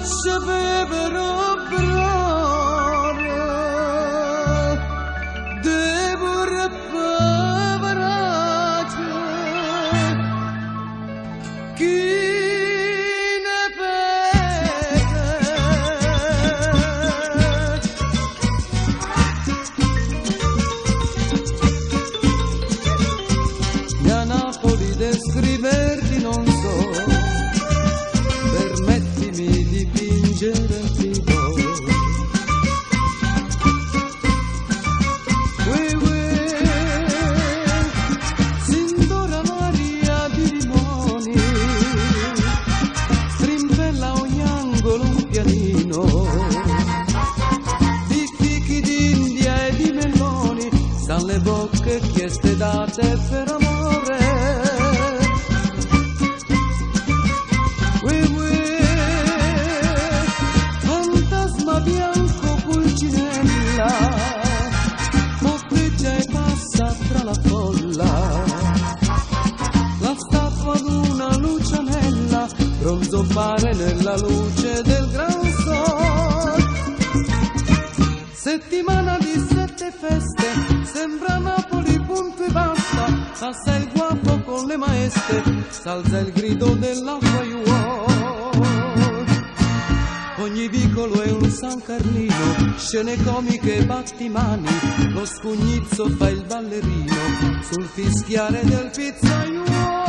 sapevano brare, devo repavarci, chi ne vede. E a Napoli descriverti non so, permettimi di fingerti voi. Signora Maria di Limoni, strimpella ogni angolo un pianino di fichi d'India e di meloni, san le bocche chieste date per amore. Fantasma bianco pulcinella, motteggia e passa tra la folla, la staffa d'una lucianella, bronzo pare nella luce del gran sol. Settimana di 7 feste, sembra Napoli punto e basta, passa il guapo con le maestre, s'alza il grido dell'acquaiuolo. Ogni vicolo è un San Carlino, scene comiche e battimani, lo scugnizzo fa il ballerino sul fischiare del pizzaiuolo.